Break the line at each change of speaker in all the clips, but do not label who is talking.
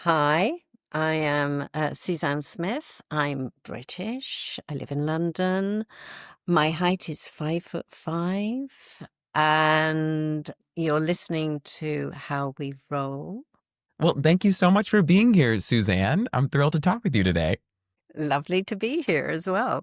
Hi, I am Suzanne Smith. I'm British. I live in London. My height is 5'5", and you're listening to How We Roll.
Well, thank you so much for being here, Suzanne. I'm thrilled to talk with you today.
Lovely to be here as well.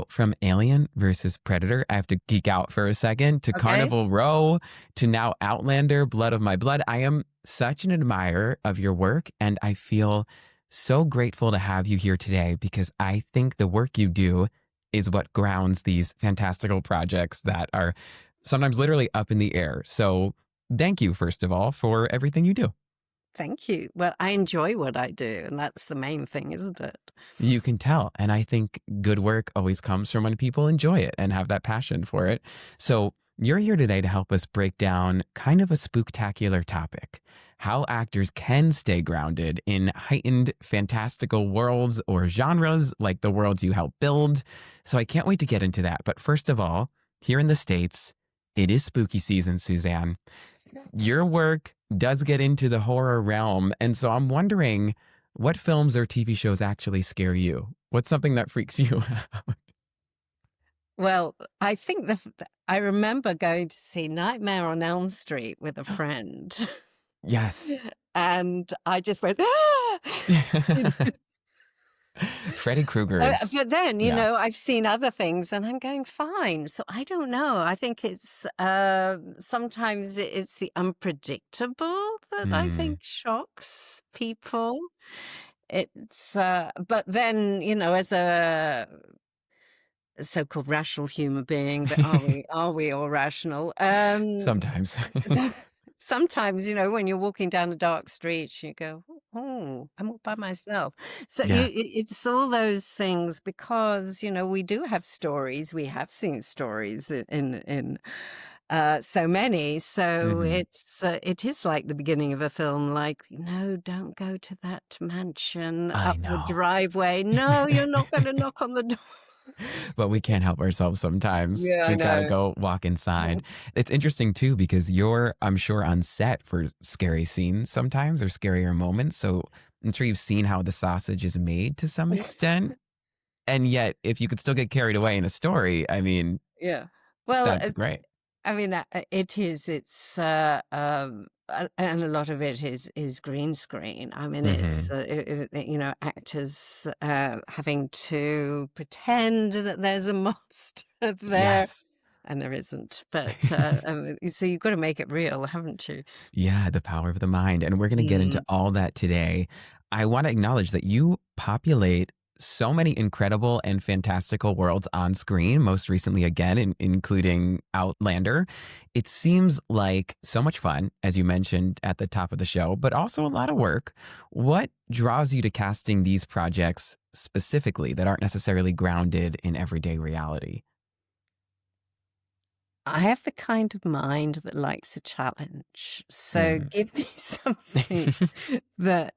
From Alien versus Predator, I have to geek out for a second, to
Okay.
Carnival Row, to now Outlander, Blood of My Blood. I am such an admirer of your work, and I feel so grateful to have you here today because I think the work you do is what grounds these fantastical projects that are sometimes literally up in the air. So, thank you, first of all, for everything you do.
Thank you. Well, I enjoy what I do, and that's the main thing, isn't it?
You can tell. And I think good work always comes from when people enjoy it and have that passion for it. So you're here today to help us break down kind of a spooktacular topic: how actors can stay grounded in heightened fantastical worlds or genres like the worlds you help build. So I can't wait to get into that. But first of all, here in the States, it is spooky season, Suzanne. Your work does get into the horror realm. And so I'm wondering, what films or TV shows actually scare you? What's something that freaks you out?
Well, I think I remember going to see Nightmare on Elm Street with a friend.
Yes.
And I just went, "Ah!" You know,
Freddy Krueger is,
but then,
yeah.
I've seen other things and I'm going, "Fine." So I don't know. I think it's, sometimes it's the unpredictable that I
Mm,
think shocks people. It's, but then, as a so-called rational human being, but are we all rational?
sometimes.
So sometimes, when you're walking down a dark street, you go, "Oh, I'm all by myself." So
Yeah.
it's all those things because, we do have stories. We have seen stories in so many. So
Hmm.
it is like the beginning of a film, like, "No, don't go to that mansion
I
up the
know.
driveway. No, you're not going to knock on the door."
But we can't help ourselves sometimes.
Yeah, I
We gotta
know.
go walk inside.
Mhm.
It's interesting too because you're, I'm sure, on set for scary scenes sometimes or scarier moments. So I'm sure you've seen how the sausage is made to some extent. And yet, if you could still get carried away in a story, I mean,
Yeah. Well,
that's great.
I mean, it is. It's and a lot of it is green screen. I mean, it's
Mhm.
actors having to pretend that there's a monster there,
Yes.
and there isn't. But so you've got to make it real, haven't you?
Yeah, the power of the mind. And we're going to get into
Mm.
all that today. I want to acknowledge that you populate so many incredible and fantastical worlds on screen, most recently, again, including Outlander. It seems like so much fun, as you mentioned at the top of the show, but also a lot of work. What draws you to casting these projects specifically that aren't necessarily grounded in everyday reality?
I have the kind of mind that likes a challenge. So
Mm.
give me something that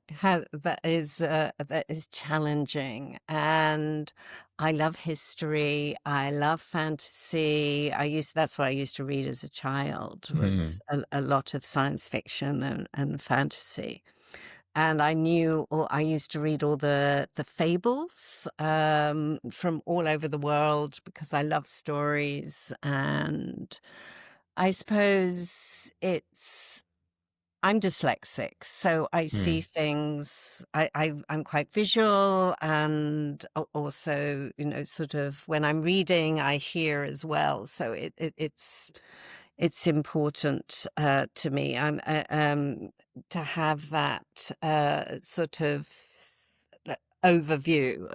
is challenging. And I love history. I love fantasy. That's what I used to read as a child, was
Mm.
a lot of science fiction and fantasy. And I knew, or I used to read all the fables from all over the world because I love stories. And I suppose I'm dyslexic, so I see
Mm.
things. I'm quite visual, and also, sort of when I'm reading, I hear as well. So it's important to me. To have that sort of overview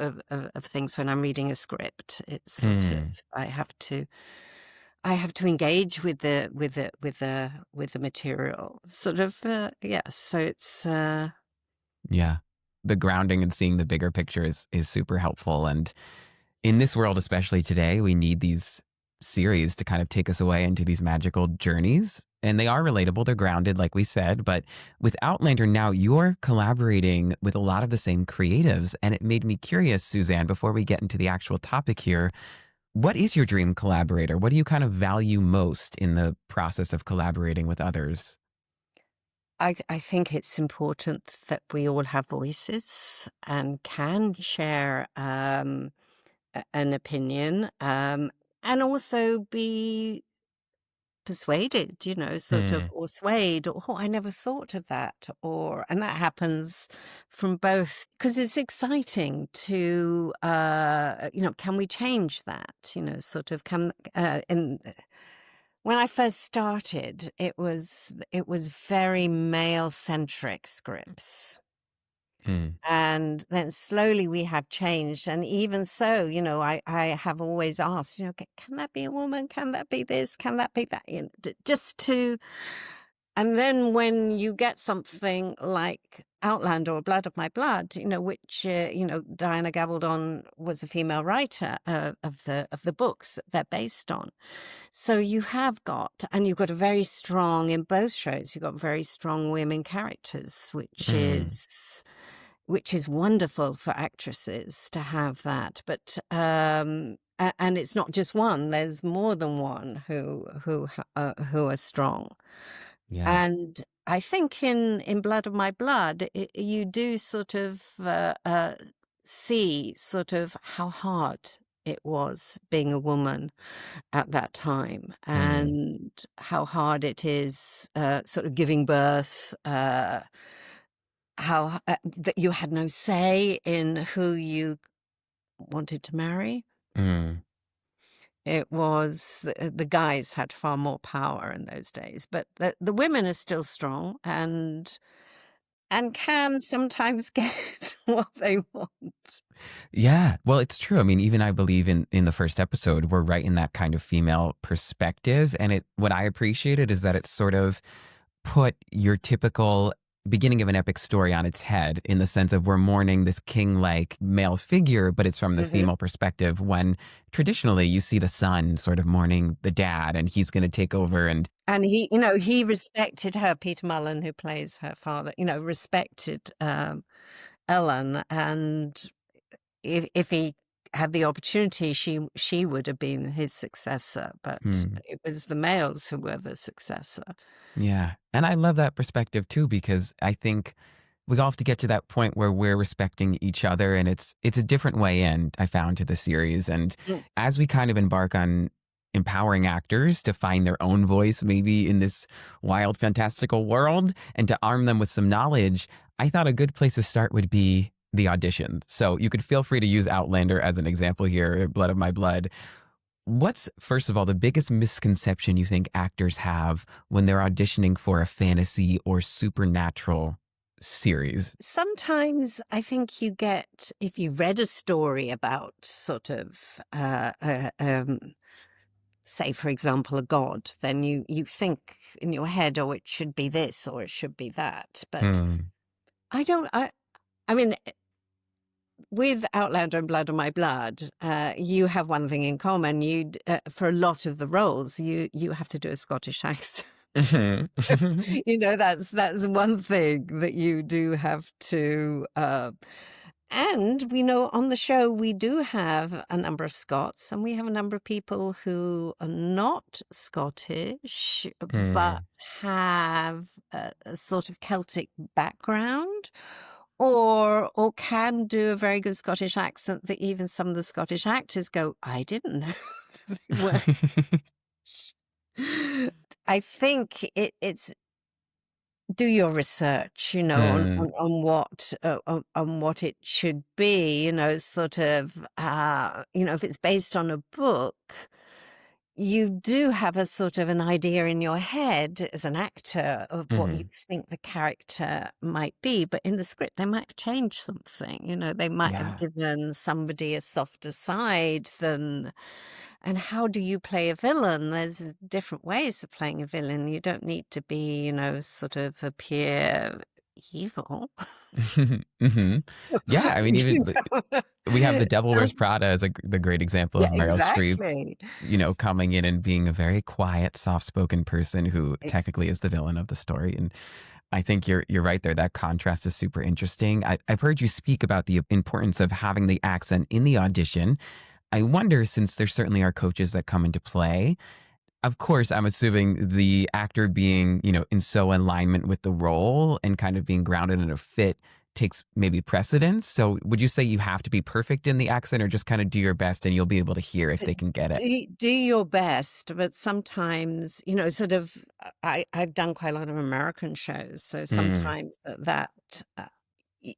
of things when I'm reading a script. It's sort of
Mm.
I have to engage with the material. Sort of yeah. So it's
Yeah. The grounding and seeing the bigger picture is super helpful. And in this world, especially today, we need these series to kind of take us away into these magical journeys. And they are relatable, they're grounded, like we said. But with Outlander now, you're collaborating with a lot of the same creatives. And it made me curious, Suzanne, before we get into the actual topic here, what is your dream collaborator? What do you kind of value most in the process of collaborating with others?
I think it's important that we all have voices and can share an opinion, and also be persuaded, sort of,
Mm,
or swayed, or "Oh, I never thought of that," and that happens from both, because it's exciting to, can we change that? Sort of, and when I first started, it was very male-centric scripts.
mm,
And then slowly we have changed, and even so, I have always asked, can that be a woman? Can that be this? Can that be that? Just to, and then when you get something like Outlander or Blood of My Blood, which Diana Gabaldon was a female writer of the books that they're based on. So you have got, and you've got a very strong, in both shows, you've got very strong women characters,
mm,
which is wonderful for actresses to have that. But and it's not just one. There's more than one who are strong.
yeah.
And I think in Blood of My Blood, you do sort of see sort of how hard it was being a woman at that time,
Mm,
and how hard it is sort of giving birth. How that you had no say in who you wanted to marry.
mm.
It was the guys had far more power in those days, but the women are still strong and can sometimes get what they want.
Yeah. Well, it's true. I mean, even I believe in the first episode, we're right in that kind of female perspective. And what I appreciated is that it's sort of put your typical beginning of an epic story on its head in the sense of we're mourning this king-like male figure, but it's from the
Mhm.
female perspective when traditionally you see the son sort of mourning the dad and he's going to take over and
And he respected her. Peter Mullen, who plays her father, respected Ellen, and if he had the opportunity, she would have been his successor, but
hmm,
it was the males who were the successor.
yeah. And I love that perspective too, because I think we all have to get to that point where we're respecting each other and it's a different way in, I found, to the series. And
Mm.
as we kind of embark on empowering actors to find their own voice, maybe in this wild, fantastical world, and to arm them with some knowledge, I thought a good place to start would be the audition. So you could feel free to use Outlander as an example here, Blood of My Blood. What's, first of all, the biggest misconception you think actors have when they're auditioning for a fantasy or supernatural series?
Sometimes I think you get, if you read a story about sort of, say, for example, a god, then you think in your head, oh, it should be this or it should be that. But
Hmm.
I don't. I mean, with Outlander and Blood on My Blood, you have one thing in common. For a lot of the roles, you have to do a Scottish accent.
Mhm.
That's one thing that you do have to. And we know on the show we do have a number of Scots, and we have a number of people who are not Scottish but
Mm.
have a sort of Celtic background, or can do a very good Scottish accent that even some of the Scottish actors go, I didn't know they were. I think it's do your research, on
Mm.
on what it should be, sort of, if it's based on a book, you do have a sort of an idea in your head as an actor of what you
Mhm.
think the character might be, but in the script, they might have changed something, they might have
Yeah.
given somebody a softer side than. And how do you play a villain? There's different ways of playing a villain. You don't need to be, sort of appear evil.
Mhm. Yeah, I mean, even
You
the
know?
we have The Devil Wears
Um,
Prada as the great example
yeah,
of Meryl Streep,
exactly.
coming in and being a very quiet, soft-spoken person who
Ex
technically is the villain of the story, and I think you're right there. That contrast is super interesting. I've heard you speak about the importance of having the accent in the audition. I wonder, since there certainly are coaches that come into play, of course, I'm assuming the actor being, in so alignment with the role and kind of being grounded in a fit takes maybe precedence. So would you say you have to be perfect in the accent or just kind of do your best and you'll be able to hear if they can get it?
Do your best, but sometimes, sort of, I've done quite a lot of American shows, so
Mm.
sometimes uh, y-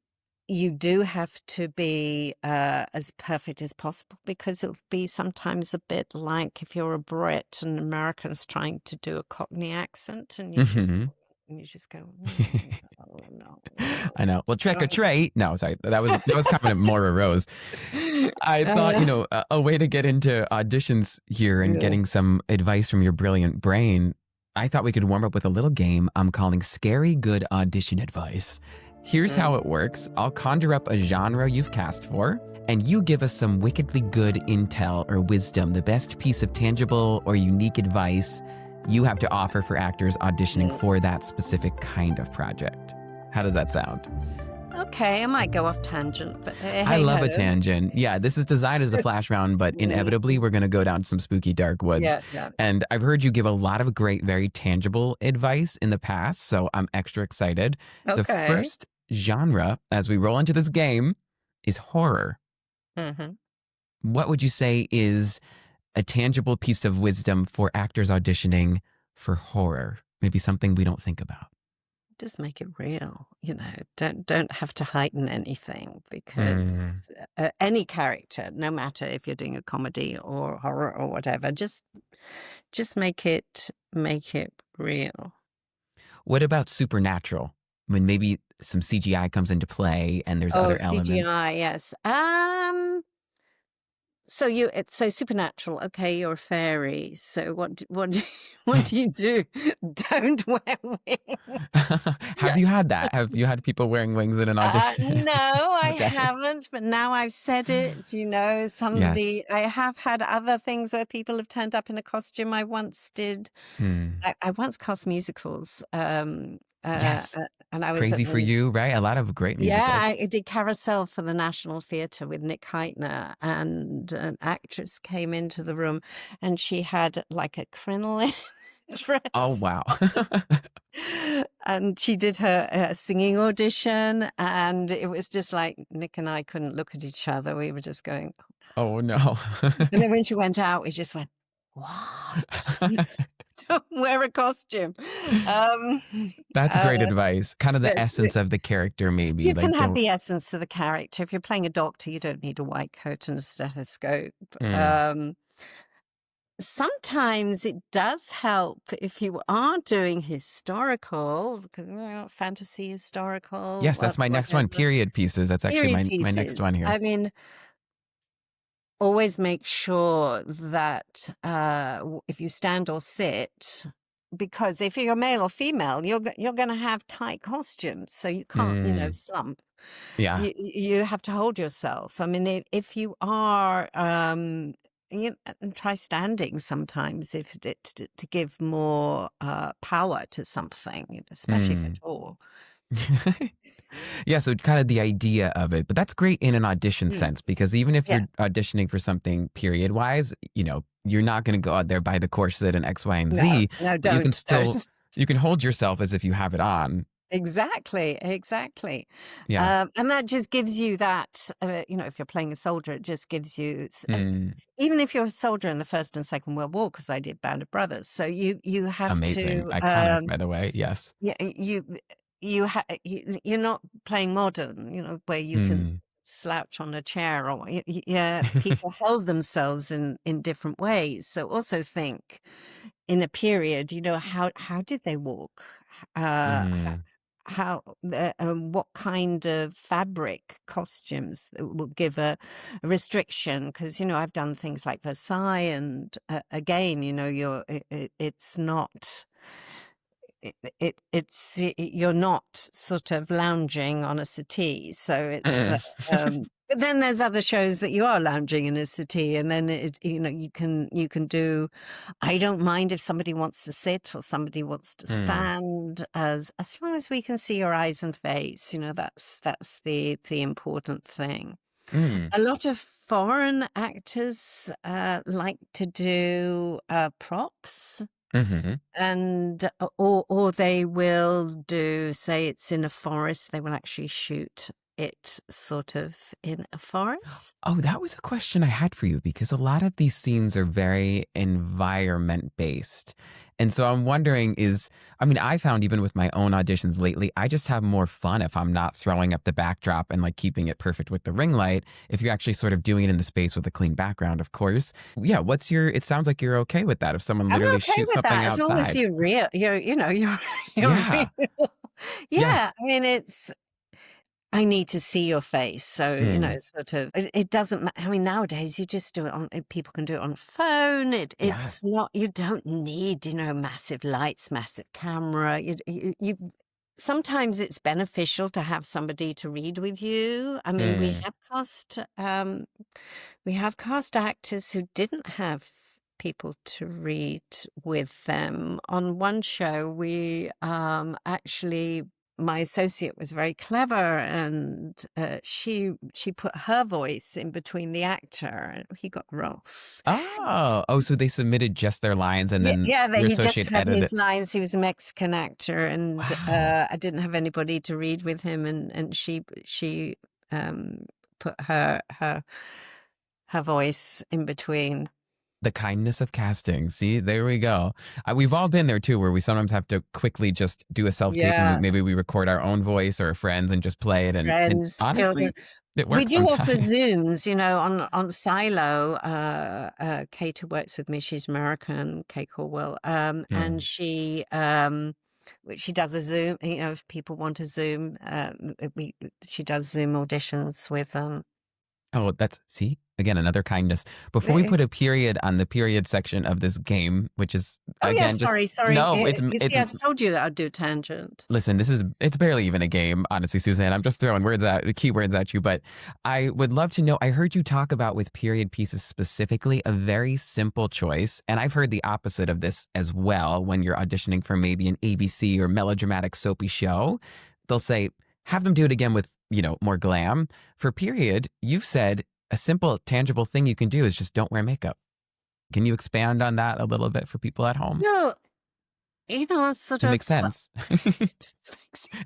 you do have to be as perfect as possible because it'll be sometimes a bit like if you're a Brit and Americans trying to do a Cockney accent, and
Hmm.
you just go, "Mm, no, no, no,
I know. Well,
it's
trick or
right."
treat. No, sorry. That was kind of more a rose. I thought,
Uh,
a way to get into auditions here and
yeah.
getting some advice from your brilliant brain. I thought we could warm up with a little game I'm calling Scary Good Audition Advice. Here's how
Mm.
it works. I'll conjure up a genre you've cast for, and you give us some wickedly good intel or wisdom, the best piece of tangible or unique advice you have to offer for actors auditioning
Mm.
for that specific kind of project. How does that sound?
Okay, I might go off tangent, but
I
hey
love
ho.
a tangent. Yeah, this is designed as a flash round, but inevitably we're going to go down some spooky dark woods.
Yeah, yeah.
And I've heard you give a lot of great, very tangible advice in the past, so I'm extra excited. The
Okay.
first genre, as we roll into this game, is horror.
Mhm.
What would you say is a tangible piece of wisdom for actors auditioning for horror? Maybe something we don't think about.
Just make it real, don't have to heighten anything because,
Mm.
any character, no matter if you're doing a comedy or horror or whatever, just make it real.
What about supernatural? When maybe some CGI comes into play and there's
Oh,
other elements.
CGI, yes. So supernatural, okay, you're a fairy. So what do you do? Don't wear wings.
Have you had that? Have you had people wearing wings in an audition?
No, I
Okay.
haven't, but now I've said it,
Yes.
I have had other things where people have turned up in a costume. I once did
Hmm.
I once cast musicals,
Yes.
and I was at
Crazy for
the
You, right? A lot of great
yeah,
musicals.
I did Carousel for the National Theatre with Nick Heitner, and an actress came into the room, and she had, like, a crinoline
Oh,
dress,
wow.
and she did her, singing audition, and it was just like Nick and I couldn't look at each other, we were just going
Oh, no.
and then when she went out, we just went, "What? Don't wear a costume." Um,
That's
uh,
great advice. Kind of the
yes.
essence of the character, maybe.
You can
Like,
have
don't.
the essence of the character. If you're playing a doctor, you don't need a white coat and a stethoscope.
Mm.
Um, Sometimes it does help if you are doing historical, because, fantasy, historical,
Yes, that's my next one.
whatever,
Period pieces. That's actually
period
my next
pieces.
one
I
here.
mean, always make sure that, if you stand or sit, because if you're male or female, you're gonna have tight costumes, so you can't,
Mm.
slump.
Yeah.
You have to hold yourself. I mean, if you are, and try standing sometimes if to give more, power to something, especially if you're
Mm.
tall.
Yeah, so kind of the idea of it, but that's great in an audition
Mm,
sense because even if
yeah.
you're auditioning for something period wise, you're not going to go out there by the corset and X, Y, and
No,
Z,
no,
but you can
don't.
still you can hold yourself as if you have it on.
Exactly, exactly.
Yeah.
And that just gives you that, if you're playing a soldier, it just gives you,
Mm,
even if you're a soldier in the First and Second World War, because I did Band of Brothers. So you have
amazing,
to,
iconic, by the way. Yes.
yeah, you're not playing modern, where you can
Mm.
slouch on a chair or yeah, people held themselves in different ways. So also think in a period, how did they walk?
Mm.
What kind of fabric costumes that will give a restriction? Because I've done things like Versailles, and again, it's not. You're not sort of lounging on a settee, so it's.
Mm.
But then there's other shows that you are lounging in a settee, and then you can do. I don't mind if somebody wants to sit or somebody wants to
Mm.
stand, as long as we can see your eyes and face. That's the important thing.
Mm.
A lot of foreign actors like to do props,
Hmm.
and or they will do, say it's in a forest, they will actually shoot it sort of in a forest.
Oh, that was a question I had for you because a lot of these scenes are very environment based. And so I'm wondering I mean, I found even with my own auditions lately, I just have more fun if I'm not throwing up the backdrop and like keeping it perfect with the ring light. If you're actually sort of doing it in the space with a clean background, of course. Yeah, it sounds like you're okay with that if someone
I'm
literally
okay
shoots
with
something
that as long as
outside.
you're real. You're
Yeah.
real. Yeah,
Yes.
I mean, I need to see your face. So,
Mm.
sort of, it doesn't matter. I mean, nowadays you just do it people can do it on phone.
Yeah.
It's not, you don't need, massive lights, massive camera. Sometimes it's beneficial to have somebody to read with you. I mean,
Mm.
we have cast actors who didn't have people to read with them. On one show, we actually my associate was very clever, and she put her voice in between the actor, and he got the role.
Oh, so they submitted just their lines and
Yeah,
then
yeah.
your
He just
associate
had
edited
his
it.
lines. He was a Mexican actor, and
Wow.
I didn't have anybody to read with him, and she um, put her voice in between.
The kindness of casting. See, there we go. We've all been there too, where we sometimes have to quickly just do a self tape and
Yeah,
maybe we record our own voice or a friend's and just play it. And
friends, children.
honestly, it
We
works
do offer
sometimes.
Zooms, on Silo. Kate, who works with me, she's American, Kate Corwell, and
Mm.
she does a Zoom. If people want a Zoom, she does Zoom auditions with them.
Oh, see, again, another kindness. Before we
Eh,
put a period on the period section of this game, which is,
Oh yeah,
again, just,
sorry.
no,
You see, I told you that I'd do tangent.
listen, it's barely even a game, honestly, Suzanne. I'm just throwing keywords at you, but I would love to know. I heard you talk about with period pieces specifically a very simple choice, and I've heard the opposite of this as well when you're auditioning for maybe an ABC or melodramatic soapy show. They'll say, have them do it again with, more glam. For period, you've said a simple, tangible thing you can do is just don't wear makeup. Can you expand on that a little bit for people at home?
No, sort
It
of.
makes sense.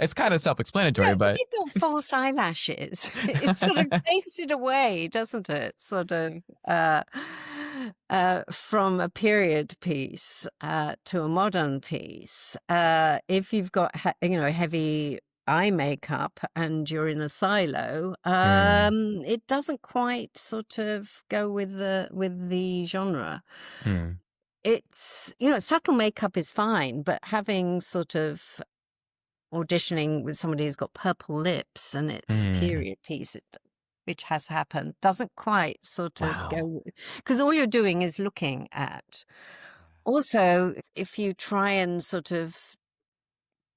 It's kind of
Yeah,
self-explanatory,
if
but
you've got false eyelashes, it sort of takes it away, doesn't it? Sort of from a period piece to a modern piece. If you've got heavy eye makeup and you're in a silo,
Mm,
it doesn't quite sort of go with the genre.
mm,
It's subtle makeup is fine, but having sort of auditioning with somebody who's got purple lips and it's
mm.
period piece, which has happened, doesn't quite sort of
Wow.
go, because all you're doing is looking at. Also, if you try and sort of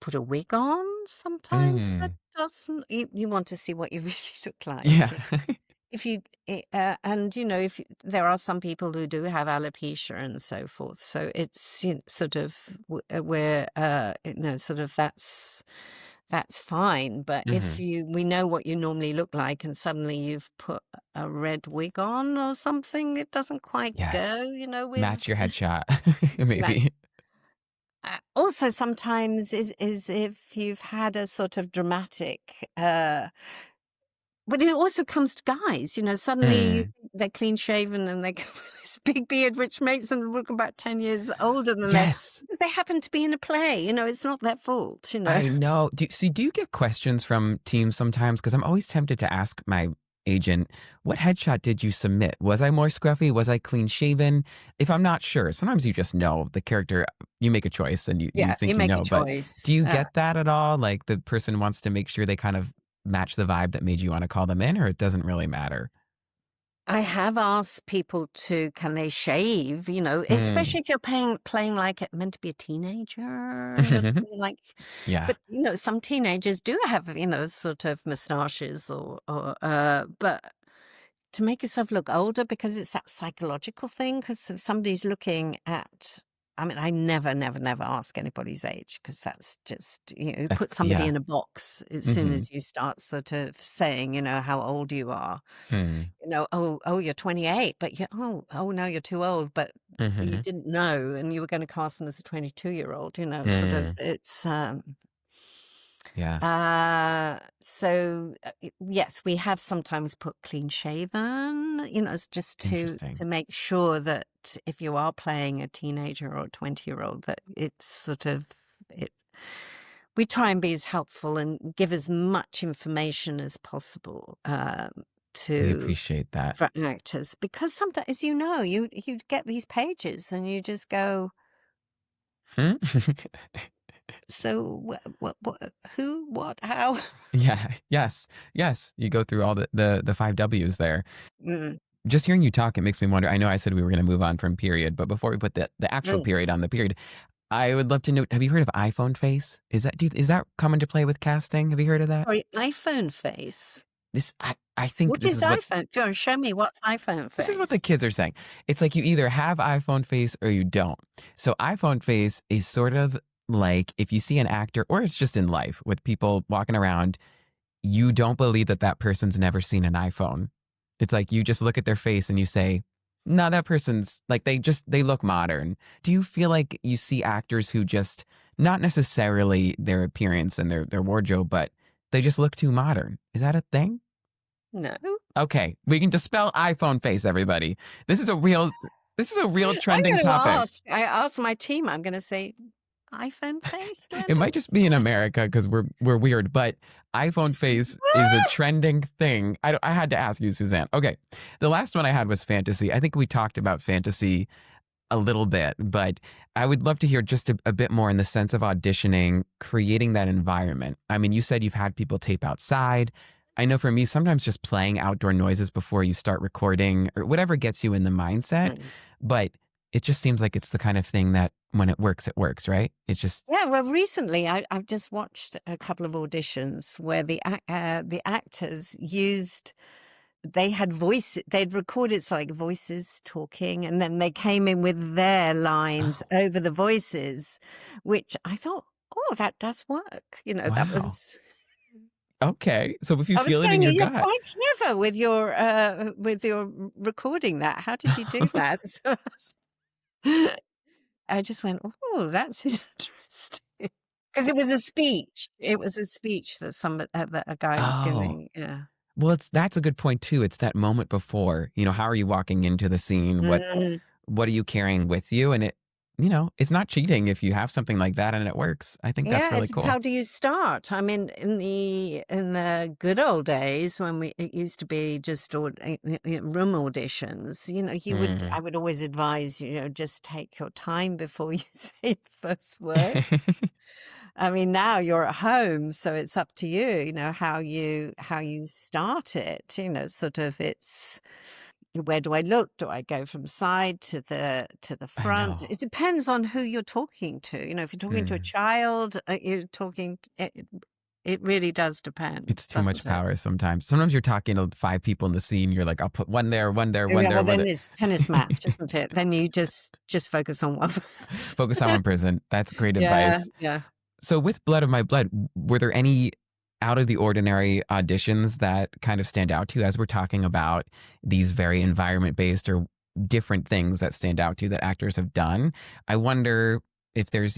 put a wig on, sometimes that
Mm.
doesn't. You want to see what you really look
Yeah.
like. If you and if there are some people who do have alopecia and so forth, so it's sort of where sort of that's fine. But if
Mhm.
we know what you normally look like, and suddenly you've put a red wig on or something, it doesn't quite go.
Yes.
With
Match your headshot,
that.
maybe.
Also, sometimes is if you've had a sort of dramatic. But it also comes to guys, suddenly you
Mm.
think they're clean shaven and they got this big beard, which makes them look about 10 years older than
Yes.
they happen to be in a play. It's not their fault.
I know. Do you get questions from teams sometimes? Because I'm always tempted to ask my agent, what headshot did you submit? Was I more scruffy? Was I clean shaven? If I'm not sure, sometimes you just know the character, you make a choice and you
Yeah, you
think you
make a
know. But
choice.
do you get that at all? Like the person wants to make sure they kind of match the vibe that made you want to call them in, or it doesn't really matter?
I have asked people can they shave,
Mm.
especially if you're playing like it meant to be a teenager and you're like,
Yeah.
but some teenagers do have, sort of mustaches but to make yourself look older because it's that psychological thing. Because if somebody's looking at I mean, I never, never, never ask anybody's age because that's just, you
That's
put somebody
yeah.
in a box as soon
Mhm.
as you start sort of saying, how old you are.
Mm.
Oh, you're 28, but oh, no, you're too old, but you
Mhm.
didn't know, and you were going to cast them as a 22-year-old, sort of,
Mm.
it's,
Yeah.
yes, we have sometimes put clean shaven, it's just to
Interesting.
make sure that if you are playing a teenager or a 20-year-old, that it's sort of it. We try and be as helpful and give as much information as possible
We
to
appreciate that.
for actors because sometimes, you get these pages and you just go,
Hmm?
so what, who, what, how.
Yeah. Yes. Yes. You go through all the 5 W's there.
Mm,
Just hearing you talk, it makes me wonder. I know I said we were gonna move on from period, but before we put the actual
mm.
period on the period, I would love to know, have you heard of iPhone face? Is that come into play with casting? Have you heard of that?
Sorry, iPhone face?
I think
What is iPhone? Go on, show me what's iPhone
this is what the
face.
kids are saying. It's like you either have iPhone face or you don't. So iPhone face is sort of like if you see an actor, or it's just in life with people walking around, you don't believe that that person's never seen an iPhone. It's like you just look at their face and you say, "No, that person's like they look modern." Do you feel like you see actors who just not necessarily their appearance and their wardrobe, but they just look too modern? Is that a thing?
No.
Okay, we can dispel iPhone face, everybody. This is a real this is a real
I'm
trending
gonna
topic.
ask. I asked my team, I'm gonna say, "iPhone face,
It
Glenda?"
might just be in America because we're weird, but iPhone face is a trending thing. I had to ask you, Suzanne. Okay, the last one I had was fantasy. I think we talked about fantasy a little bit, but I would love to hear just a bit more in the sense of auditioning, creating that environment. I mean, you said you've had people tape outside. I know for me, sometimes just playing outdoor noises before you start recording or whatever gets you in the mindset,
Mm.
but it just seems like it's the kind of thing that when it works, right? It's just,
Yeah, well, recently I've just watched a couple of auditions where the actors used they had they'd recorded it's like voices talking, and then they came in with their lines
oh,
over the voices, which I thought, "Oh, that does work." That
wow.
was
Okay. So if you
I was
feel it in
going,
your
"You're
gut.
quite clever with your recording that. How did you do that?" I just went, "Oh, that's interesting." Because it was a speech. It was a speech that that a guy was
Oh,
giving, yeah.
well, that's a good point too. It's that moment before, how are you walking into the scene?
Mm.
What are you carrying with you? And it's not cheating if you have something like that and it works. I think that's
Yeah,
really
it's
cool.
how do you start? I mean, in the good old days when it used to be just room auditions,
Mm.
I would always advise, just take your time before you say the first word. I mean, now you're at home, so it's up to you, how you start it, sort of it's where do I look? Do I go from side to the
I
front?
know.
It depends on who you're talking to. If you're talking to a
Mm.
child, you're talking. It really does depend,
It's too much
doesn't it?
power sometimes. Sometimes you're talking to 5 people in the scene. You're like, I'll put one there, one there, one
Yeah,
there,
well,
one
then
there.
it's tennis match, isn't it? Then you just focus on one person.
Focus on one person. That's great
Yeah,
advice.
yeah.
So with Blood of My Blood, were there any out of the ordinary auditions that kind of stand out to you as we're talking about these very environment based or different things that stand out to you that actors have done? I wonder if there's,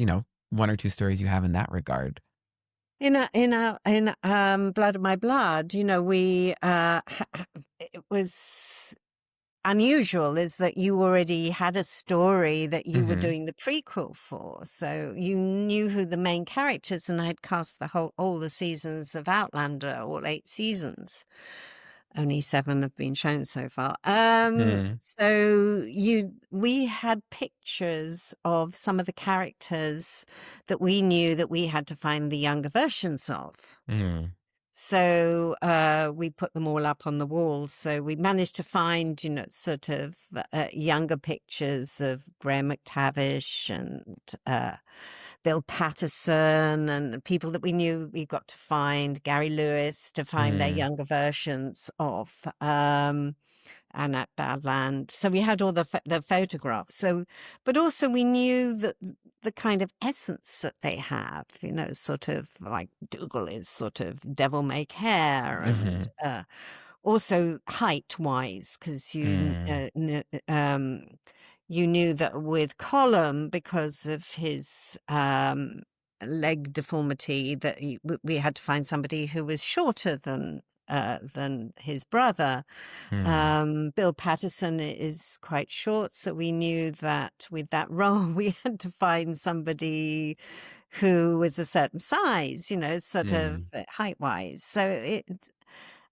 one or two stories you have in that regard.
In Blood of My Blood, we it was unusual is that you already had a story that you were
Mhm.
doing the prequel for. So you knew who the main characters, and I'd cast all the seasons of Outlander, all 8 seasons. Only 7 have been shown so far.
Mm.
So we had pictures of some of the characters that we knew that we had to find the younger versions of.
Mm.
So, we put them all up on the walls. So we managed to find, sort of, younger pictures of Graham McTavish and, Bill Patterson and people that we knew we got to find, Gary Lewis, to find their
Mm.
younger versions of, and at Badland. So we had all the photographs. So, but also we knew that the kind of essence that they have, sort of like Dougal is sort of devil may care, and
Mhm.
also height wise, because
Mm.
you knew that with Colum, because of his leg deformity, that we had to find somebody who was shorter than his brother.
Mm.
Bill Patterson is quite short, so we knew that with that role, we had to find somebody who was a certain size, sort of
Mm.
height-wise.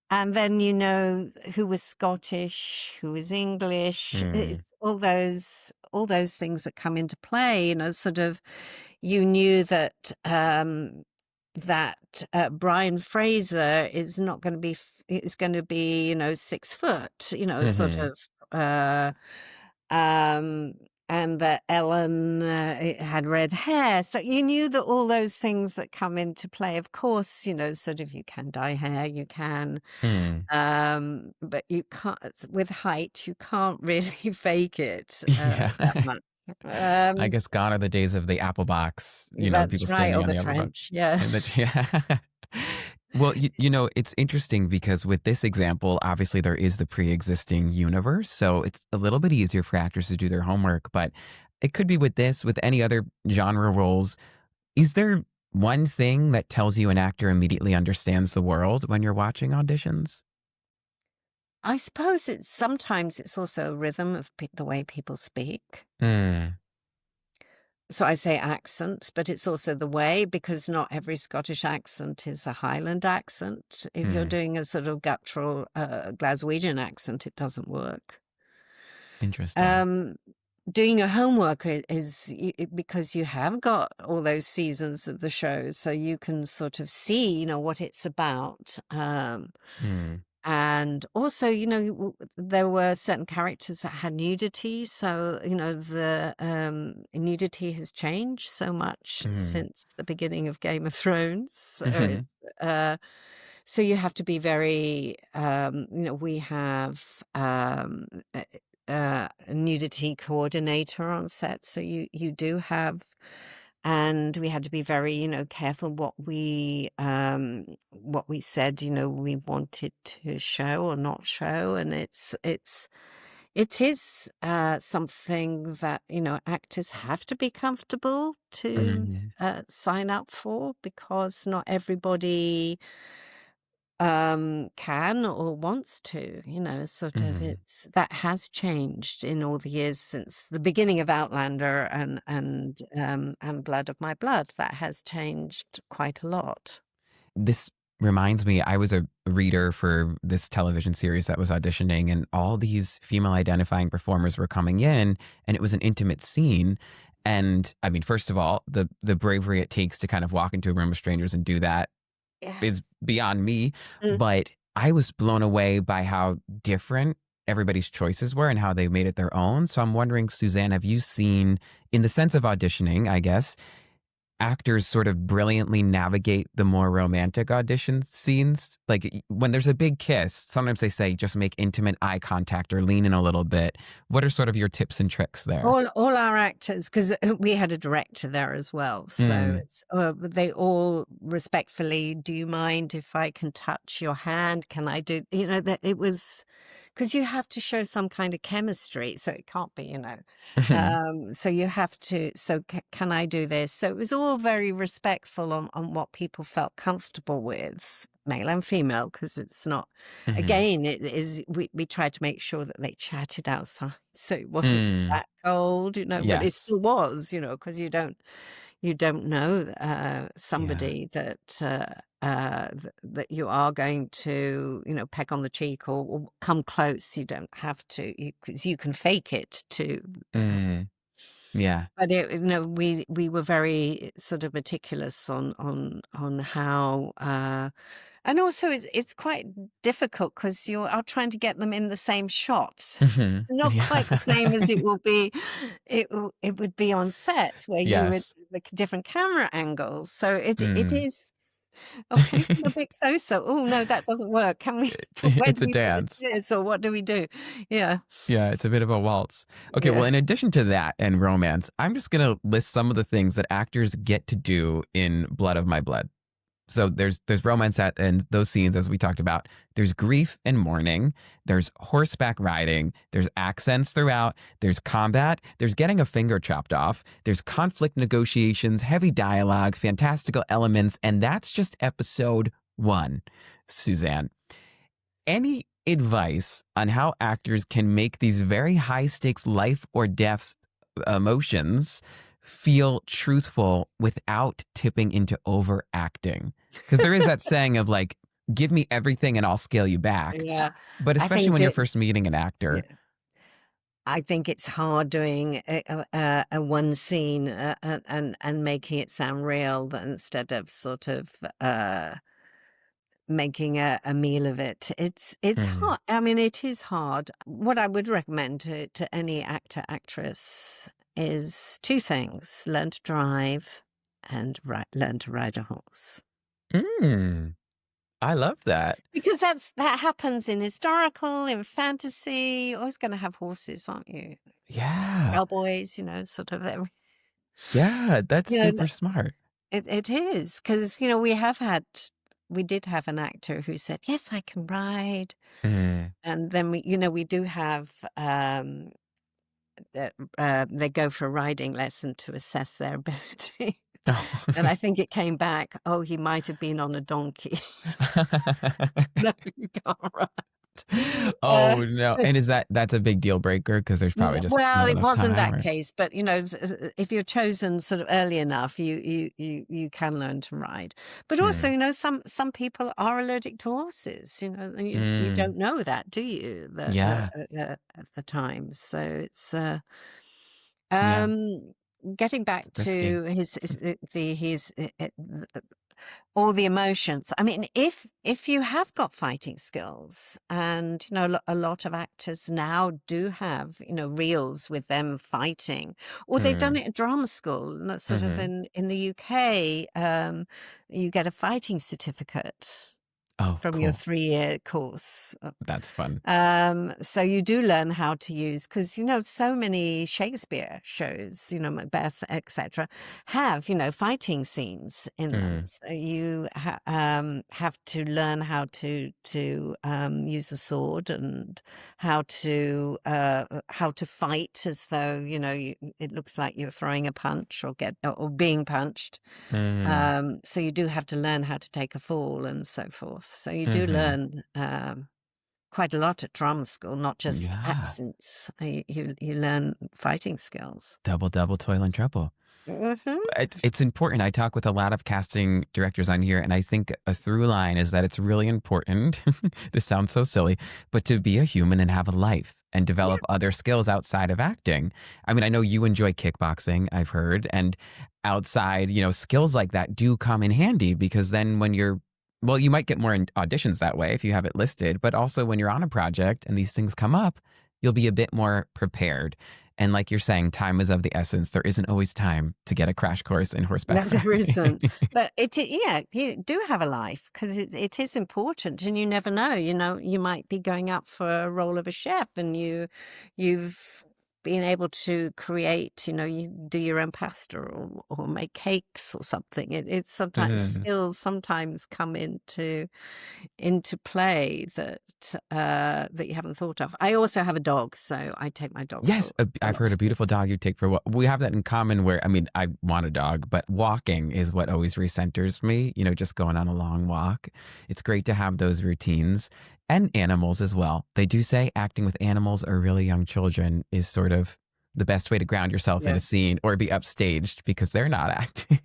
And then who was Scottish, who was English.
Mm.
It's all those things that come into play. Sort of, you knew that Brian Fraser is not going to be is going to be 6 foot. Sort
Mhm.
of. Um, and that Ellen had red hair. So you knew that all those things that come into play, of course, sort of you can dye hair, you can,
Mm.
but you can't, with height, you can't really fake it
Yeah.
that much.
I
Um,
guess gone are the days of the apple box,
that's
people
right,
standing
or
on
the
the apple box.
trench. Yeah.
And that yeah. Well, it's interesting because with this example, obviously there is the pre-existing universe, so it's a little bit easier for actors to do their homework, but it could be with this, with any other genre roles. Is there one thing that tells you an actor immediately understands the world when you're watching auditions?
I suppose sometimes it's also a rhythm of the way people speak.
Mm.
So I say accent, but it's also the way, because not every Scottish accent is a Highland accent. If you're
Mm.
doing a sort of guttural Glaswegian accent, it doesn't work.
Interesting.
Um, Doing your homework because you have got all those seasons of the show, so you can sort of see, what it's about.
Mm.
And also, there were certain characters that had nudity. So, the nudity has changed so much
Mm.
since the beginning of Game of Thrones. So
Mhm.
so you have to be very, we have a nudity coordinator on set. So you do have, and we had to be very, careful what we said, we wanted to show or not show. And it is something that, actors have to be comfortable to
Mm.
sign up for, because not everybody can or wants to, sort of.
Mhm.
It's that has changed in all the years since the beginning of Outlander and Blood of My Blood. That has changed quite a lot.
This reminds me, I was a reader for this television series that was auditioning, and all these female identifying performers were coming in, and it was an intimate scene. And I mean, first of all, the bravery it takes to kind of walk into a room of strangers and do that
Yeah.
is beyond me.
Mm.
But I was blown away by how different everybody's choices were and how they made it their own. So I'm wondering, Suzanne, have you seen, in the sense of auditioning, I guess, actors sort of brilliantly navigate the more romantic audition scenes? Like when there's a big kiss, sometimes they say just make intimate eye contact or lean in a little bit. What are sort of your tips and tricks there?
All our actors, because we had a director there as well, so
Mm.
they all respectfully, "Do you mind if I can touch your hand? Can I do," that it was, because you have to show some kind of chemistry, so it can't be, so you have to, so can I do this? So it was all very respectful on what people felt comfortable with, male and female, because it's not,
Mhm.
again, it is, we tried to make sure that they chatted outside, so it wasn't
Mm.
that cold, but it
Yes.
still was, because you don't know
Yeah.
somebody that you are going to, peck on the cheek or come close. You don't have to, because you can fake it too.
Mm. Yeah.
But we were very sort of meticulous on how And also it's quite difficult because you are trying to get them in the same shot.
Mhm.
It's not quite the same as it would be on set where you would
Yes.
look at different camera angles. So it
Mm.
is, "Oh, can you come a bit closer? Oh, no, that doesn't work. Can we where
It's
do
a
we put
dance.
this or what do we do?" Yeah.
Yeah, it's a bit of a waltz. Okay, well,
Yeah.
in addition to that and romance, I'm just gonna list some of the things that actors get to do in Blood of My Blood. So there's romance at and those scenes as we talked about. There's grief and mourning. There's horseback riding. There's accents throughout. There's combat. There's getting a finger chopped off. There's conflict negotiations, heavy dialogue, fantastical elements, and that's just episode 1. Suzanne, any advice on how actors can make these very high stakes life or death emotions feel truthful without tipping into overacting? Because there is that saying of like, give me everything and I'll scale you back.
Yeah.
But
I
especially
think
when you're
it
first meeting an
yeah.
actor.
I think it's hard doing a one scene, and making it sound real than instead of sort of, making a meal of it. It's
Hmm.
hard. I mean, it is hard. What I would recommend to any actor, actress is 2 things: learn to drive and learn to ride a horse.
Mm, I love that.
Because that happens in historical, in fantasy. You're always gonna have horses, aren't you?
Yeah.
Cowboys, sort of every
Yeah. That's
you know,
super smart.
it is because we did have an actor who said, "Yes, I can ride."
Mm.
And then we do have, they go for a riding lesson to assess their ability. And I think it came back, "Oh, he might have been on a donkey." No, you can't ride. Uh,
Oh, no. And that's a big deal breaker because there's probably just
well,
not
it
enough
wasn't
time
that
or
case, but if you're chosen sort of early enough, you can learn to ride. But also,
Mm.
some people are allergic to horses, and you
Mm.
don't know that, do you?
Yeah.
At the time, so it's
Yeah.
um getting back
Risky.
to his all the emotions. I mean, if you have got fighting skills, and a lot of actors now do have reels with them fighting, or they've done
Mm.
it at drama school. Sort of
Mhm.
in the UK, you get a fighting certificate
Oh,
from your
cool.
3-year course.
That's fun.
So you do learn how to use because so many Shakespeare shows, Macbeth, etc., have fighting scenes in them.
Mm.
So you have to learn how to use a sword and how to fight as though it looks like you're throwing a punch or being punched.
Mm.
So you do have to learn how to take a fall and so forth. So you do
Mhm.
learn. Quite a lot at drama school, not just
Yeah.
accents. You learn fighting skills.
Double, double, toil and trouble.
Mhm.
It's important. I talk with a lot of casting directors on here, and I think a through line is that it's really important. This sounds so silly, but to be a human and have a life and
Yeah.
develop other skills outside of acting. I mean, I know you enjoy kickboxing, I've heard, and outside, skills like that do come in handy because then when well, you might get more auditions that way if you have it listed, but also when you're on a project and these things come up, you'll be a bit more prepared. And like you're saying, time is of the essence. There isn't always time to get a crash course in
No,
horseback
there
riding.
isn't. But yeah, you do have a life because it is important, and you never know. You might be going up for a role of a chef, and you've been able to create. You do your own pasta or make cakes or something. It's sometimes
Mhm.
skills sometimes come into play that you haven't thought of. I also have a dog, so I take my dog
Yes,
for
I've heard
lots
a
of
beautiful
places.
dog you take for a walk. We have that in common where, I mean, I want a dog, but walking is what always recenters me, just going on a long walk. It's great to have those routines and animals as well. They do say acting with animals or really young children is sort of the best way to ground yourself in
Yeah.
a scene or be upstaged because they're not acting.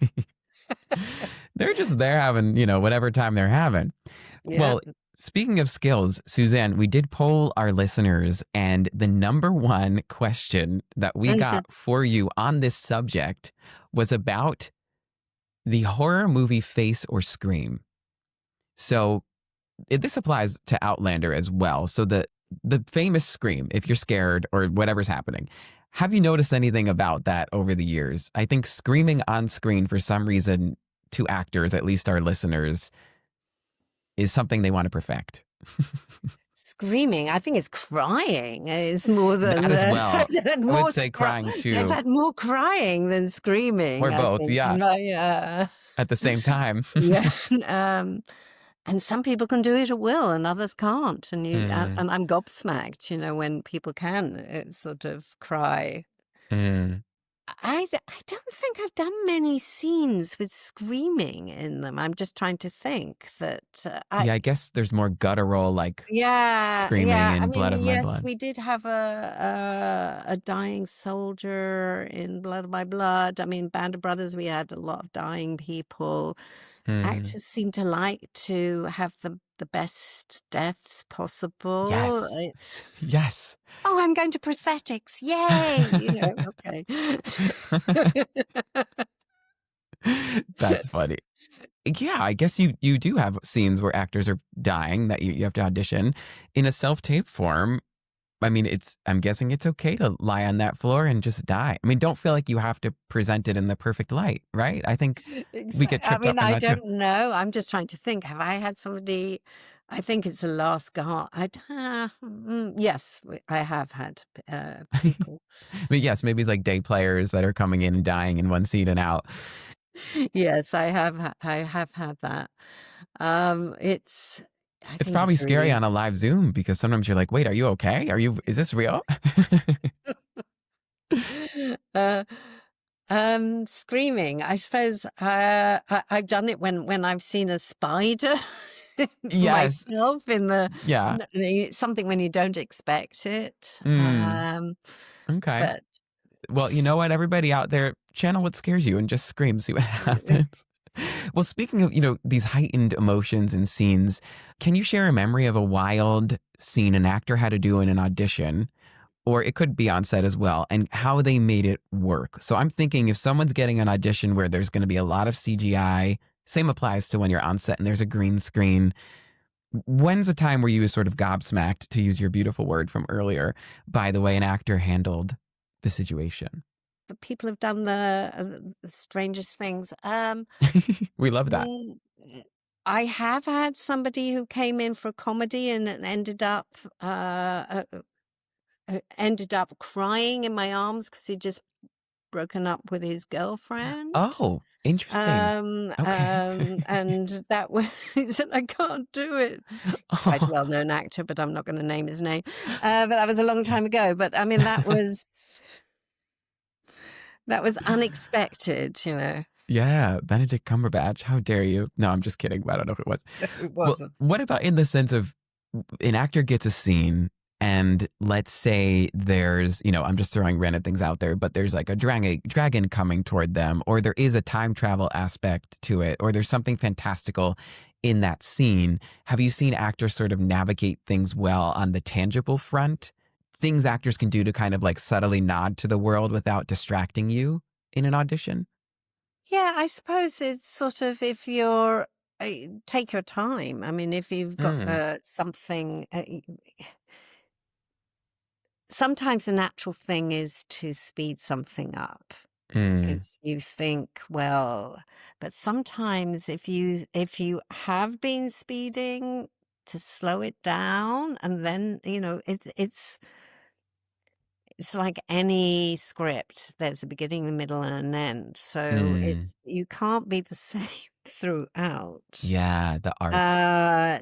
They're just there having, whatever time they're having.
Yeah.
Well, speaking of skills, Suzanne, we did poll our listeners, and the number one question that we
Mhm.
got for you on this subject was about the horror movie Face or Scream. So this applies to Outlander as well. So the famous scream, if you're scared or whatever's happening, have you noticed anything about that over the years? I think screaming on screen for some reason to actors, at least our listeners, is something they want to perfect.
Screaming, I think it's crying. It's more than
That as well. I would
more.
say crying
They've
too,
had more crying than screaming,
or
I
both.
think.
Yeah,
Yeah,
at the same time.
yeah. And some people can do it at will, and others can't. And
Mm,
and I'm gobsmacked, when people can sort of cry.
mm.
I don't think I've done many scenes with screaming in them. I'm just trying to think that
Yeah, I guess there's more guttural, like
Yeah,
screaming
yeah. I
and
mean,
blood of my
yes,
blood.
we did have a dying soldier in Blood of My Blood. I mean, Band of Brothers, we had a lot of dying people.
Mm.
Actors seem to like to have the best deaths possible.
Yes.
It's,
Yes.
oh, I'm going to prosthetics. Yay. Okay.
That's funny. Yeah, I guess you do have scenes where actors are dying that you have to audition in a self-tape form. I mean, I'm guessing it's okay to lie on that floor and just die. I mean, don't feel like you have to present it in the perfect light, right? I think we get
I
tripped
mean,
up on
I
that too.
don't know. I'm just trying to think. Have I had somebody? I think it's the last gasp. Yes, I have had people.
But yes, maybe it's like day players that are coming in and dying in one scene and out.
Yes, I have. I have had that. It's. I
It's
think
probably
it's
scary
really.
on a live Zoom because sometimes you're like, wait, are you okay? Is this real?
uh, Screaming. I suppose I've done it when I've seen a spider for
Yes.
myself in
Yeah.
something when you don't expect it.
Mm, okay.
But
Well, you know what? Everybody out there, channel what scares you and just scream, see what happens. Well, speaking of, these heightened emotions and scenes, can you share a memory of a wild scene an actor had to do in an audition? Or it could be on set as well, and how they made it work. So I'm thinking if someone's getting an audition where there's going to be a lot of CGI, same applies to when you're on set and there's a green screen. When's a time where you was sort of gobsmacked, to use your beautiful word from earlier, by the way an actor handled the situation?
people have done the strangest things.
We love that.
Mm, I have had somebody who came in for a comedy and uh, ended up crying in my arms because he'd just broken up with his girlfriend.
Oh, interesting. Okay.
And that was, he said, I can't do it. He's quite a well-known actor, but I'm not going to name his name. But that was a long time ago. But I mean, that was unexpected.
Yeah, Benedict Cumberbatch. How dare you? No, I'm just kidding. I don't know if it was.
It
Well,
wasn't.
what about in the sense of an actor gets a scene and let's say there's, I'm just throwing random things out there, but there's like a dragon coming toward them, or there is a time travel aspect to it, or there's something fantastical in that scene. Have you seen actors sort of navigate things well on the tangible front? Things actors can do to kind of like subtly nod to the world without distracting you in an audition?
Yeah, I suppose it's sort of if you're take your time. I mean, if you've got
Mm,
something, sometimes the natural thing is to speed something up
mm,
because you think, well, but sometimes if you have been speeding, to slow it down, and then it's like any script. There's a beginning, a middle, and an end. So
mm.
it's you can't be the same throughout.
Yeah, the arc.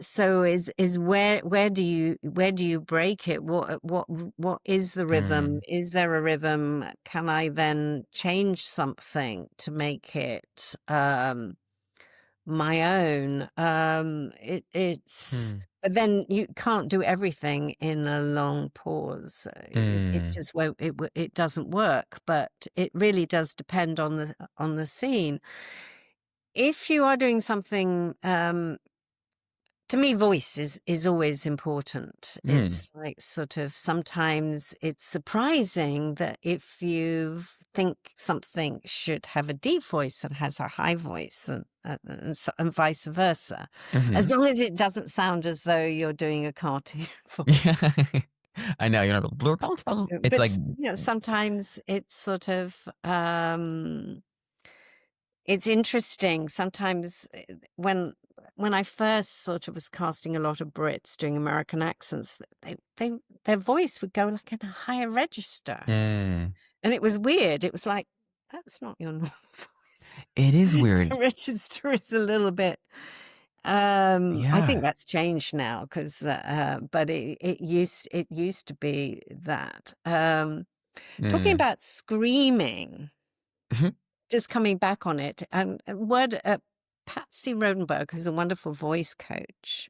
So is where do you break it? What is the rhythm?
Mm,
Is there a rhythm? Can I then change something to make it my own? It's
mm,
but then you can't do everything in a long pause. It
mm,
just won't. It doesn't work. But it really does depend on the scene. If you are doing something, to me, voice is always important.
mm.
It's like sort of sometimes it's surprising that if you've think something should have a deep voice and has a high voice, and vice versa, as
Hmm.
long as it doesn't sound as though you're doing a cartoon voice.
Yeah. I know, you're not, it's
But
like,
sometimes it's sort of it's interesting. Sometimes when I first sort of was casting a lot of Brits doing American accents, they their voice would go like in a higher register.
mm,
And it was weird. It was like, "That's not your normal voice."
it is weird.
The register is a little bit, I think
Yeah.
that's changed now because, but it used to be that. Talking
Mm.
about screaming,
Mhm.
just coming back on it, and Patsy Rodenberg, who's a wonderful voice coach,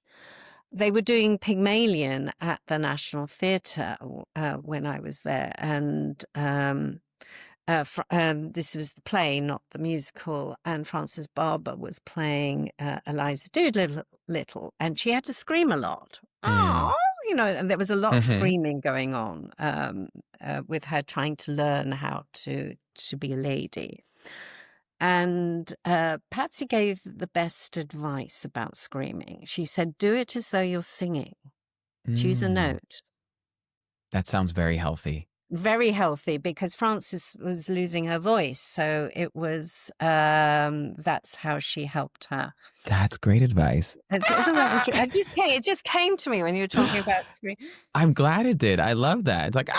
they were doing Pygmalion at the National Theatre when I was there, and this was the play, not the musical, and Frances Barber was playing Eliza Doolittle, and she had to scream a lot.
Mm.
Oh, and there was a lot of
Mhm.
screaming going on with her trying to learn how to be a lady. And Patsy gave the best advice about screaming. She said, "Do it as though you're singing. Choose a
Mm.
note."
That sounds very healthy.
Very healthy because Frances was losing her voice, so it was, that's how she helped her.
That's great advice.
Isn't that interesting? It just came to me when you were talking about screen.
I'm glad it did. I love that. It's like, "Ah!"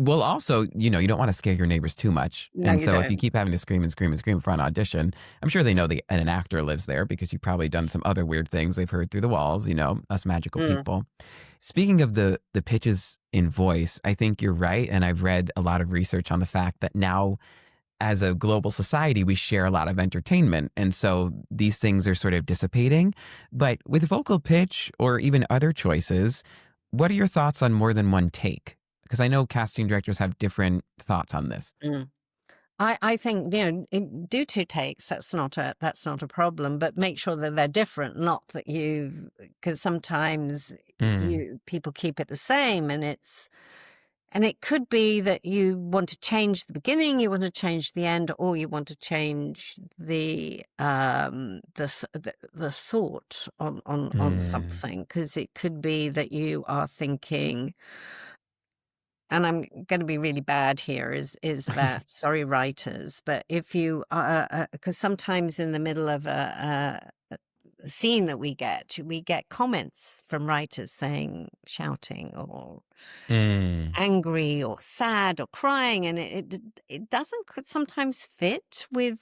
Well, also, you don't wanna scare your neighbors too much,
No,
and
you
so if you
don't.
keep having to scream and scream and scream for an audition, I'm sure they know an actor lives there because you've probably done some other weird things they've heard through the walls, us magical
Mm,
people. Speaking of the pitches in voice, I think you're right, and I've read a lot of research on the fact that now, as a global society, we share a lot of entertainment, and so these things are sort of dissipating. But with vocal pitch or even other choices, what are your thoughts on more than one take? Because I know casting directors have different thoughts on this.
mm. I think, do 2 takes, that's not a problem, but make sure that they're different, not that because sometimes
Mm,
you people keep it the same, and it could be that you want to change the beginning, you want to change the end, or you want to change the thought on
mm.
something, because it could be that you are thinking, and I'm gonna be really bad here, is that sorry, writers, but if you because sometimes in the middle of a scene that we get comments from writers saying shouting or
Mm,
angry or sad or crying, and it doesn't sometimes fit with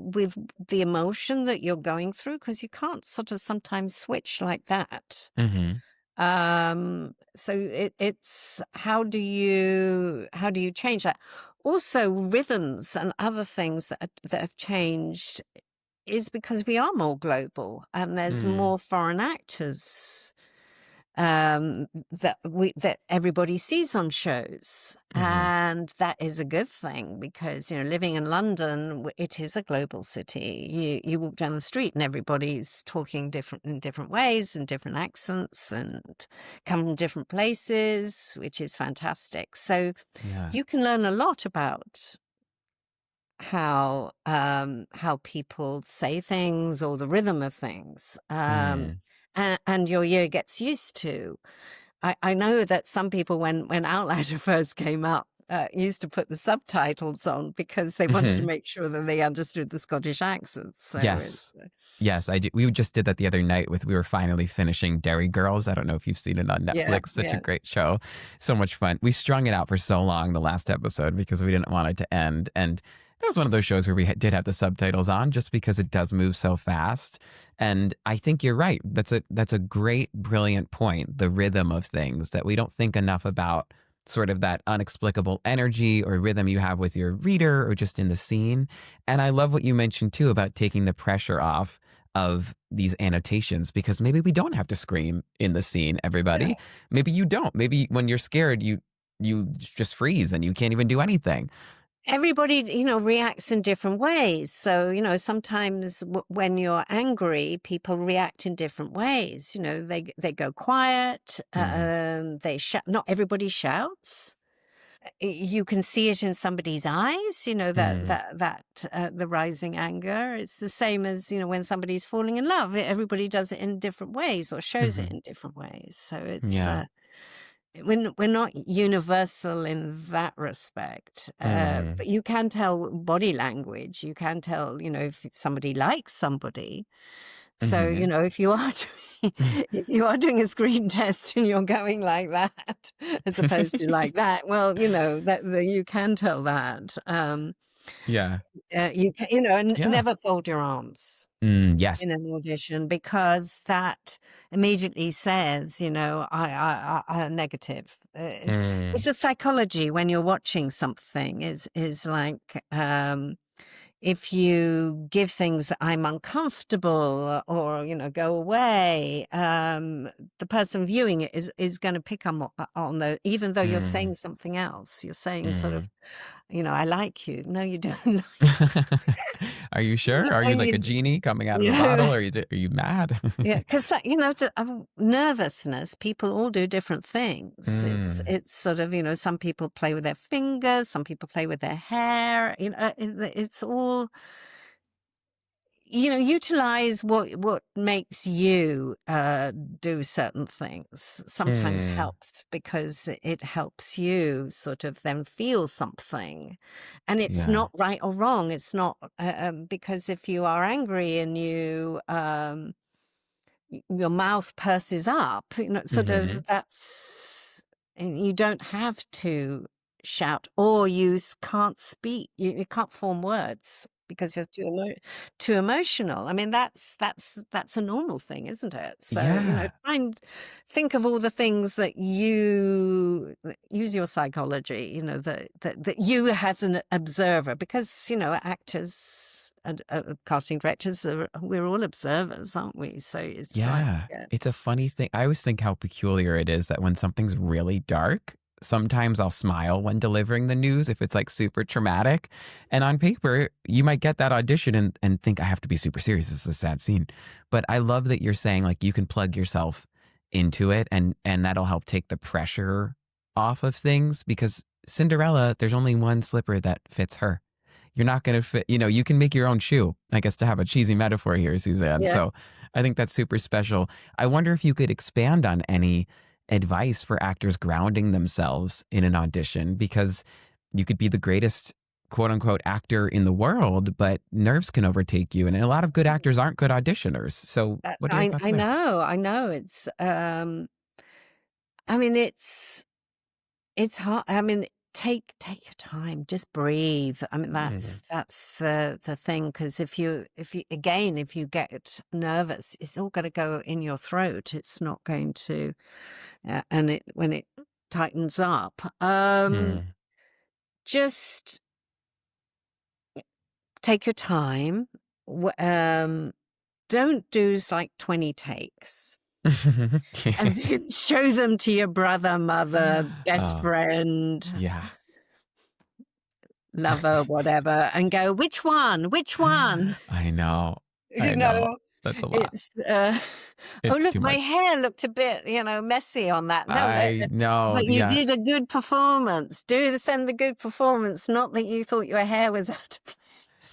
the emotion that you're going through, because you can't sort of sometimes switch like that.
mhm,
So it's how do you change that? Also, rhythms and other things that have changed is because we are more global and there's
mm,
more foreign actors that everybody sees on shows,
mhm,
and that is a good thing because living in London, it is a global city. You walk down the street and everybody's talking different in different ways and different accents and come from different places, which is fantastic. So
yeah,
you can learn a lot about how people say things or the rhythm of things,
mm.
and your ear gets used to. I know that some people, when Outlander first came up, used to put the subtitles on because they wanted to
Mhm.
make sure that they understood the Scottish accents. So
Yes. Yes, I do. We just did that the other night we were finally finishing Dairy Girls. I don't know if you've seen it on
yeah,
Netflix. Such a
yeah,
great show. So much fun. We strung it out for so long the last episode because we didn't want it to end. And that was one of those shows where we did have the subtitles on just because it does move so fast. And I think you're right. That's a great, brilliant point. The rhythm of things that we don't think enough about, sort of that unexplicable energy or rhythm you have with your reader or just in the scene. And I love what you mentioned too about taking the pressure off of these annotations, because maybe we don't have to scream in the scene,
yeah.
everybody. Maybe you don't. Maybe when you're scared, you just freeze and you can't even do anything.
Everybody, reacts in different ways. So, sometimes when you're angry, people react in different ways. They go quiet.
Mm,
They shout. Not everybody shouts. you can see it in somebody's eyes,
Mm.
the rising anger. It's the same as, when somebody's falling in love. Everybody does it in different ways or shows it
Hmm.
in different ways. So it's,
Yeah.
we're not universal in that respect,
Mm.
but you can tell body language. You can tell, if somebody likes somebody. So,
Hmm.
if you are doing, if you are doing a screen test and you're going like that as opposed to like that, well, that you can tell that.
Yeah.
You can, and
Yeah.
never fold your arms
Yes.
in an audition, because that immediately says, negative.
Mm.
It's a psychology when you're watching something is like, if you give things that I'm uncomfortable or, go away, the person viewing it is going to pick on the, even though you're
Mm.
saying something else, you're saying sort of,
Mm.
I like you. No, you don't.
Are you sure? Are
No,
you like a
you,
genie coming out of a
yeah.
bottle? Are you mad?
Yeah, because the nervousness, people all do different things.
Mm.
It's sort of, some people play with their fingers, some people play with their hair. It's all, utilize what makes you do certain things. Sometimes
Mm.
helps because it helps you sort of then feel something, and it's
Yeah.
not right or wrong. It's not because if you are angry and your mouth purses up, sort
Mhm.
of that's, and you don't have to shout, or can't speak. You can't form words because you're too emotional. I mean, that's a normal thing, isn't it? So,
Yeah.
try and think of all the things that you use your psychology, that you as an observer, because, actors and casting directors we're all observers, aren't we? So it's like,
Yeah. It's a funny thing. I always think how peculiar it is that when something's really dark, sometimes I'll smile when delivering the news if it's like super traumatic. And on paper, you might get that audition and think I have to be super serious. This is a sad scene. But I love that you're saying like you can plug yourself into it and that'll help take the pressure off of things because Cinderella, there's only one slipper that fits her. You're not going to fit, you can make your own shoe, I guess, to have a cheesy metaphor here, Suzanne.
yeah.
So I think that's super special. I wonder if you could expand on any advice for actors grounding themselves in an audition because you could be the greatest quote unquote actor in the world, but nerves can overtake you. And a lot of good actors aren't good auditioners. So what are your thoughts
I
there?
know, I know. It's, I mean, it's hard. I mean, take your time, just breathe. I mean,
Mhm.
that's the thing. Because if you get nervous, it's all going to go in your throat. It's not going to, and when it tightens up,
Mm.
just take your time. Don't do like 20 takes. And then show them to your brother, mother, best
Oh,
friend,
yeah.
lover, whatever, and go, which one? Which one?
I know.
You
I know.
know,
That's a lot.
it's, oh,
It's
look,
too
my
much.
hair looked a bit, messy on that. No,
I know.
but you
Yeah.
did a good performance. Send the good performance, not that you thought your hair was out of place.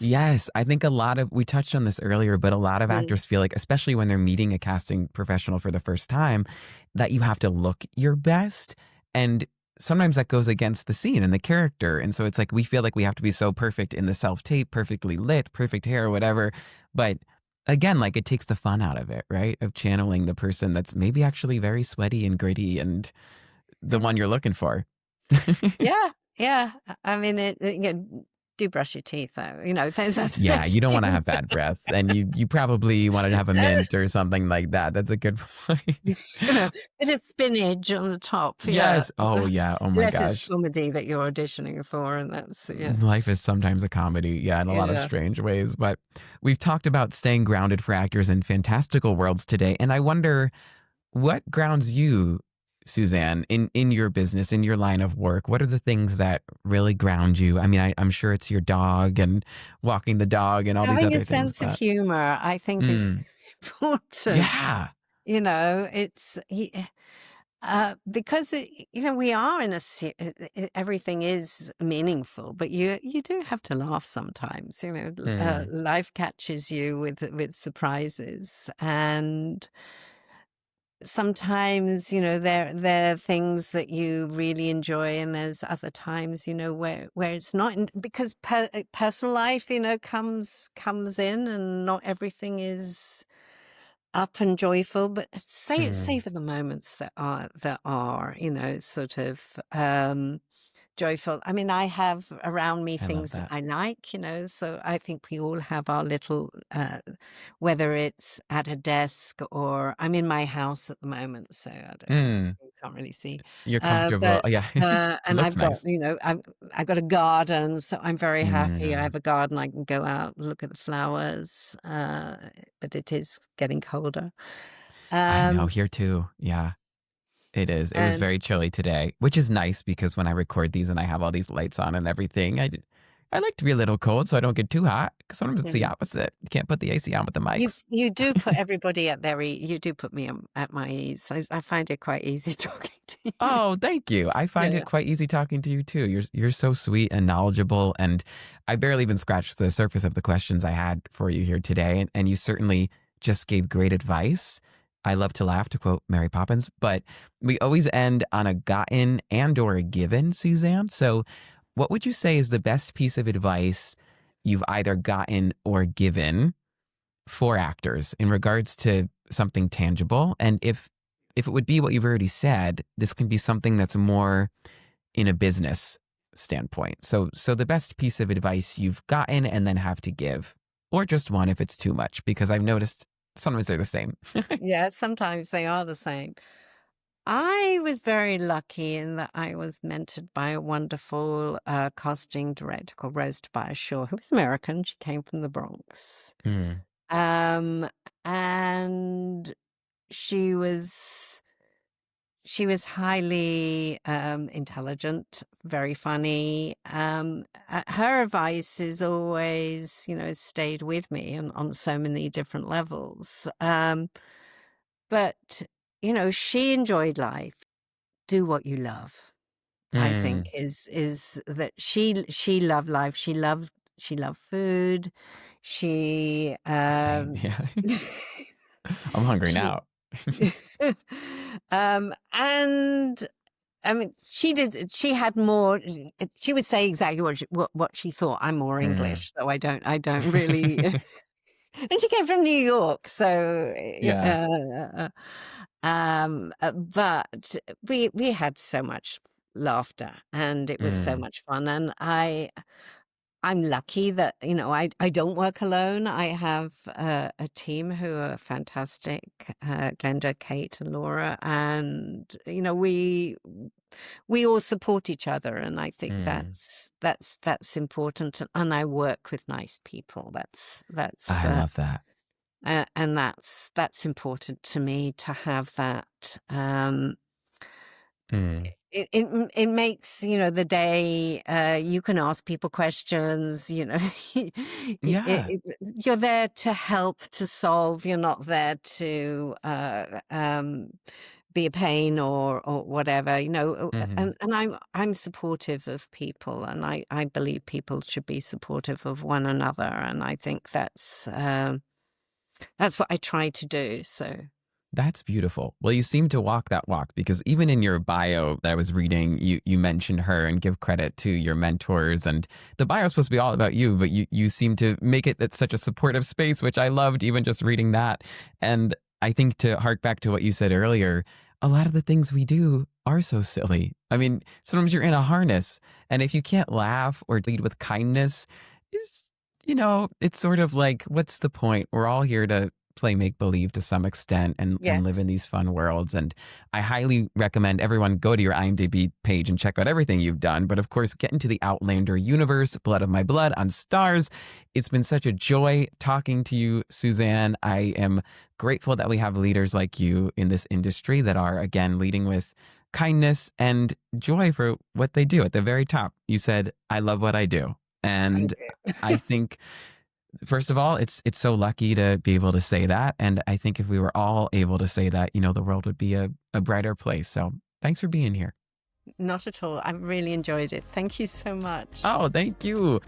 Yes, I think we touched on this earlier, but a lot of
Mm.
actors feel like, especially when they're meeting a casting professional for the first time, that you have to look your best. And sometimes that goes against the scene and the character. And so it's like we feel like we have to be so perfect in the self tape, perfectly lit, perfect hair, whatever. But again, like it takes the fun out of it, right? Of channeling the person that's maybe actually very sweaty and gritty and the one you're looking for.
Yeah, yeah. I mean, do brush your teeth, though.
Yeah,
There's
you don't wanna have
things.
bad breath, and you probably wanna have a mint or something like that. That's a good point.
You know, bit of spinach on the top, yeah.
Yes. Oh, yeah. Oh my
Unless it's
gosh.
comedy that you're auditioning for, and that's yeah.
Life is sometimes a comedy, yeah, in a lot of
Yeah.
strange ways, but we've talked about staying grounded for actors in fantastical worlds today, and I wonder what grounds you, Suzanne, in your business, in your line of work? What are the things that really ground you? I mean, I'm sure it's your dog and walking the dog and all these
Having a
other things,
sense of
but
humor, I think, is
Mm,
important.
yeah.
It's Because we are in everything is meaningful, but you do have to laugh sometimes.
Mm,
Life catches you with surprises, and sometimes there are things that you really enjoy, and there's other times where it's not, because personal life comes in, and not everything is up and joyful, but
mm.
savor the moments that are sort of joyful. I mean, I have around me
I love
things that
that.
I like, so I think we all have our little, whether it's at a desk, or I'm in my house at the moment, so I don't know.
Mm,
You can't really see,
you're comfortable.
but
Yeah.
and
Looks
I've got,
nice.
I've got a garden, so I'm very happy. I
Mm,
have a garden. I can go out and look at the flowers, but it is getting colder.
I know,
Um,
here too. Yeah. It is. It was
and
very chilly today, which is nice because when I record these and I have all these lights on and everything, I like to be a little cold so I don't get too hot. 'Cause sometimes it's the
mhm.
opposite. You can't put the AC on with the
You
mics.
you do put everybody at their you do put me at my ease. I find it quite easy talking to you.
Oh, thank you. I find
Yeah.
it quite easy talking to you too. You're so sweet and knowledgeable, and I barely even scratched the surface of the questions I had for you here today, and you certainly just gave great advice. I love to laugh, to quote Mary Poppins, but we always end on a gotten and or a given, Suzanne. So, what would you say is the best piece of advice you've either gotten or given for actors in regards to something tangible? And if it would be what you've already said, this can be something that's more in a business standpoint. So the best piece of advice you've gotten and then have to give, or just one if it's too much, because I've noticed sometimes they're the same.
Yeah, sometimes they are the same. I was very lucky in that I was mentored by a wonderful, casting director called Rose Tobias Shaw, who was American. She came from the Bronx.
Mm,
Um, and she was She was highly, intelligent, very funny. Her advice is always, stayed with me on so many different levels. But, she enjoyed life. Do what you love, I think
mm,
is that she loved life. She loved food. She,
same. Yeah. I'm hungry
she
now.
and I mean, she had more, she would say exactly what she thought. I'm more
Mm.
English, so I don't really, and she came from New York, so,
Yeah.
but we had so much laughter, and it was so
Mm,
much fun, and I'm lucky that, I don't work alone. I have a team who are fantastic, Glenda, Kate, and Laura, and, we all support each other, and I think
mm.
that's important, and I work with nice people. That's
I love that.
and that's important to me, to have that.
Mm.
It makes, the day, you can ask people questions,
Yeah.
you're there to help, to solve. You're not there to, be a pain, or whatever,
Hmm.
and I'm supportive of people, and I believe people should be supportive of one another, and I think that's what I try to do, so.
That's beautiful. Well, you seem to walk that walk because even in your bio that I was reading, you mentioned her and give credit to your mentors. And the bio is supposed to be all about you, but you seem to make it at such a supportive space, which I loved even just reading that. And I think to hark back to what you said earlier, a lot of the things we do are so silly. I mean, sometimes you're in a harness, and if you can't laugh or lead with kindness, it's it's sort of like, what's the point? We're all here to play make believe to some extent and live in
Yes.
these fun worlds. And I highly recommend everyone go to your IMDb page and check out everything you've done. But of course, get into the Outlander universe, Blood of My Blood on Stars. It's been such a joy talking to you, Suzanne. I am grateful that we have leaders like you in this industry that are, again, leading with kindness and joy for what they do. At the very top, you said, I love what I do.
I
And
do.
I think First of all, it's so lucky to be able to say that. And I think if we were all able to say that, the world would be a brighter place. So thanks for being here.
Not at all. I really enjoyed it. Thank you so much.
Oh, thank you.